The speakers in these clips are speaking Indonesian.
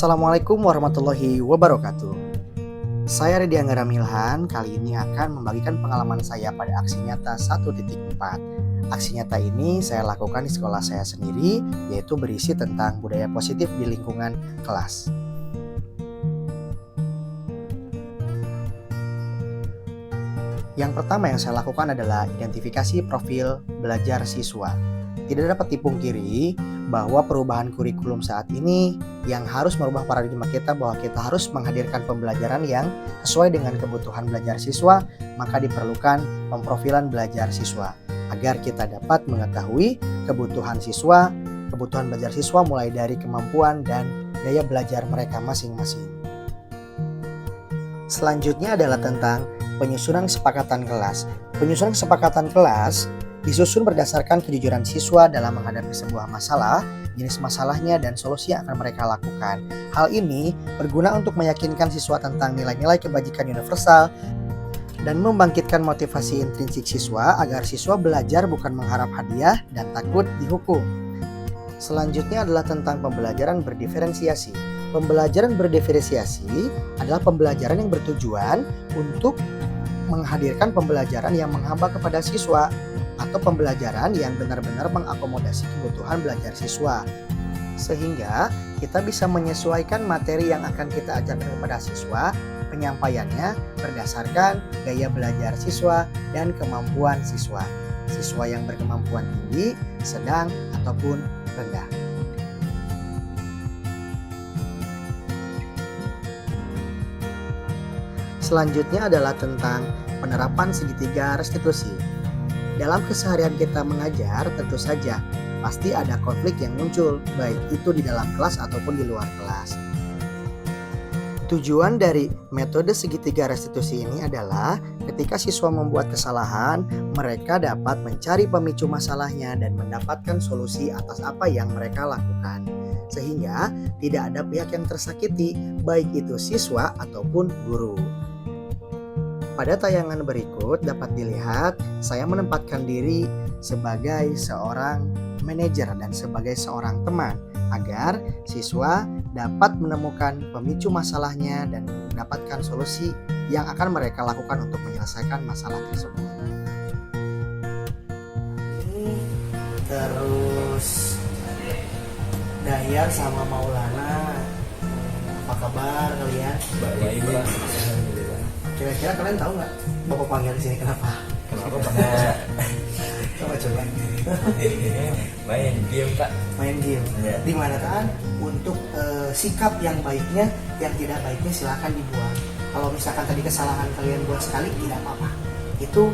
Assalamualaikum warahmatullahi wabarakatuh. Saya Redi Anggara Milhan, kali ini akan membagikan pengalaman saya pada aksi nyata 1.4. Aksi nyata ini saya lakukan di sekolah saya sendiri, yaitu berisi tentang budaya positif di lingkungan kelas. Yang pertama yang saya lakukan adalah identifikasi profil belajar siswa. Tidak dapat dipungkiri bahwa perubahan kurikulum saat ini yang harus merubah paradigma kita bahwa kita harus menghadirkan pembelajaran yang sesuai dengan kebutuhan belajar siswa, maka diperlukan pemprofilan belajar siswa agar kita dapat mengetahui kebutuhan siswa, kebutuhan belajar siswa mulai dari kemampuan dan gaya belajar mereka masing-masing. Selanjutnya adalah tentang penyusunan kesepakatan kelas. Penyusunan kesepakatan kelas disusun berdasarkan kejujuran siswa dalam menghadapi sebuah masalah, jenis masalahnya, dan solusi yang akan mereka lakukan. Hal ini berguna untuk meyakinkan siswa tentang nilai-nilai kebajikan universal dan membangkitkan motivasi intrinsik siswa agar siswa belajar bukan mengharap hadiah dan takut dihukum. Selanjutnya adalah tentang pembelajaran berdiferensiasi. Pembelajaran berdiferensiasi adalah pembelajaran yang bertujuan untuk menghadirkan pembelajaran yang menghamba kepada siswa atau pembelajaran yang benar-benar mengakomodasi kebutuhan belajar siswa, sehingga kita bisa menyesuaikan materi yang akan kita ajarkan kepada siswa, penyampaiannya berdasarkan gaya belajar siswa dan kemampuan siswa. Siswa yang berkemampuan tinggi, sedang, ataupun rendah. Selanjutnya adalah tentang penerapan segitiga restitusi. Dalam keseharian kita mengajar, tentu saja pasti ada konflik yang muncul, baik itu di dalam kelas ataupun di luar kelas. Tujuan dari metode segitiga restitusi ini adalah ketika siswa membuat kesalahan, mereka dapat mencari pemicu masalahnya dan mendapatkan solusi atas apa yang mereka lakukan. Sehingga tidak ada pihak yang tersakiti, baik itu siswa ataupun guru. Pada tayangan berikut dapat dilihat saya menempatkan diri sebagai seorang manajer dan sebagai seorang teman agar siswa dapat menemukan pemicu masalahnya dan mendapatkan solusi yang akan mereka lakukan untuk menyelesaikan masalah tersebut. Terus Dayar sama Maulana, apa kabar kalian? Baik. Kira-kira kalian tahu nggak Bapak panggil di sini kenapa? Kenapa pada Coba. main game Kak? Main game. Ya. Dimana kan untuk sikap yang baiknya, yang tidak baiknya silakan dibuang. Kalau misalkan tadi kesalahan kalian buat sekali tidak apa-apa. Itu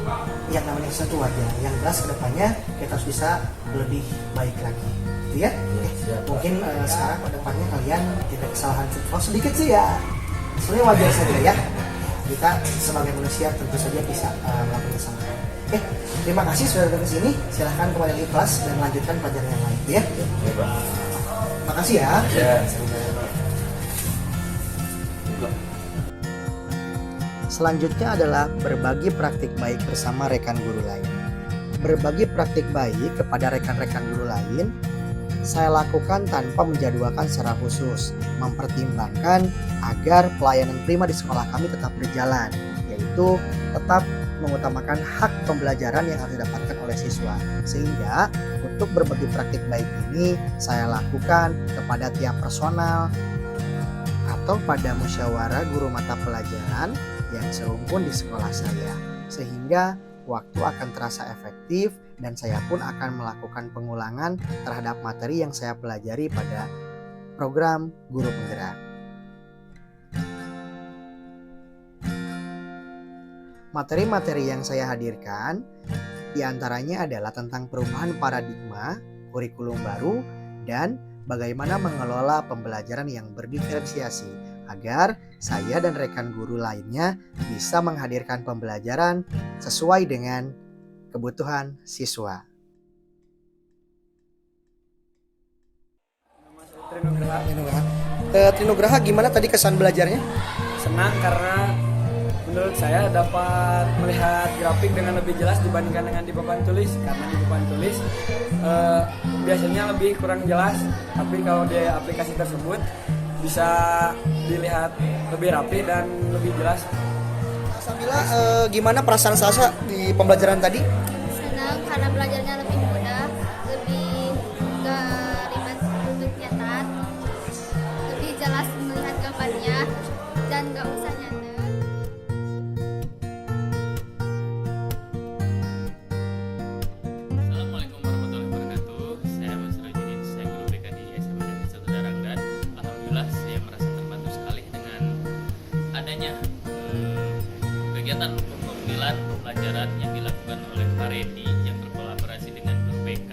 yang namanya sesuatu wajar. Yang jelas kedepannya kita harus bisa lebih baik lagi. Gitu ya? Mungkin sekarang kedepannya kalian tidak kesalahan sedikit sih ya. Sebenarnya wajar saja ya. Kita sebagai manusia tentu saja bisa melakukan kesalahan. Oke, terima kasih sudah datang ke sini. Silahkan kembali ke kelas dan lanjutkan pelajaran yang lain ya. Terima kasih ya. Selanjutnya adalah berbagi praktik baik bersama rekan guru lain. Berbagi praktik baik kepada rekan-rekan guru lain saya lakukan tanpa menjadwalkan secara khusus, mempertimbangkan agar pelayanan prima di sekolah kami tetap berjalan, yaitu tetap mengutamakan hak pembelajaran yang harus didapatkan oleh siswa. Sehingga untuk berbagi praktik baik ini saya lakukan kepada tiap personal atau pada musyawarah guru mata pelajaran yang serumpun di sekolah saya. Sehingga waktu akan terasa efektif dan saya pun akan melakukan pengulangan terhadap materi yang saya pelajari pada program Guru Penggerak. Materi-materi yang saya hadirkan diantaranya adalah tentang perubahan paradigma, kurikulum baru, dan bagaimana mengelola pembelajaran yang berdiferensiasi agar saya dan rekan guru lainnya bisa menghadirkan pembelajaran sesuai dengan kebutuhan siswa. Trinugraha, gimana tadi kesan belajarnya? Senang karena menurut saya dapat melihat grafik dengan lebih jelas dibandingkan dengan di papan tulis. Karena di papan tulis biasanya lebih kurang jelas, tapi kalau di aplikasi tersebut bisa dilihat lebih rapi dan lebih jelas. Samila, gimana perasaan Sasa di pembelajaran tadi? Senang karena belajarnya lebih mudah, lebih gak ribet untuk nyatat, lebih jelas melihat gambarnya dan gak usah nyatet. Assalamualaikum warahmatullahi wabarakatuh. Saya Mas Rojudin, saya guru BK di SMA Negeri 1 Darangdan. Alhamdulillah saya merasa terbantu sekali dengan adanya kegiatan pemilihan pembelajaran yang dilakukan oleh Pak Redi yang berkolaborasi dengan guru BK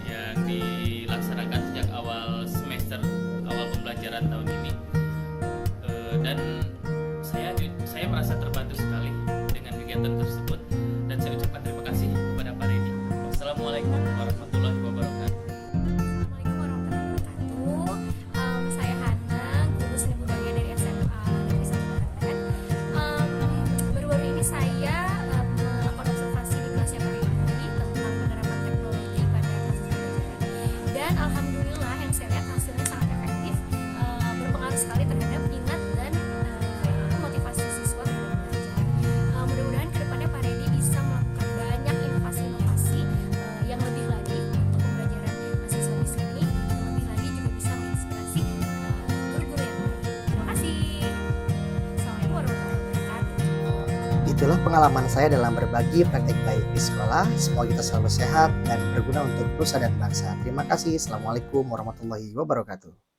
yang dilaksanakan sejak awal semester, awal pembelajaran tahun ini. Dan saya merasa terbantu sekali dengan kegiatan tersebut dan saya ucapkan terima kasih kepada Pak Redi. Wassalamualaikum warahmatullahi wabarakatuh. Assalamualaikum warahmatullahi wabarakatuh. Saya Hana, guru seni budaya dari SMA Negeri 1 Darangdan. Baru-baru ini saya melakukan observasi di kelasnya Pak Redi tentang penerapan teknologi pada proses pembelajaran. Dan alhamdulillah yang saya lihat hasilnya sangat efektif, berpengaruh sekali terhadap minat dan motivasi siswa dalam belajar. Mudah-mudahan kedepannya Pak Redi bisa melakukan banyak inovasi-inovasi yang lebih lagi untuk pembelajaran mahasiswa di sini, yang lebih lagi juga bisa menginspirasi guru-guru yang lain. Terima kasih. Assalamualaikum warahmatullahi wabarakatuh. Itulah pengalaman saya dalam berbagi praktek baik di sekolah. Semoga kita selalu sehat dan berguna untuk nusa dan bangsa. Terima kasih. Assalamualaikum warahmatullahi wabarakatuh.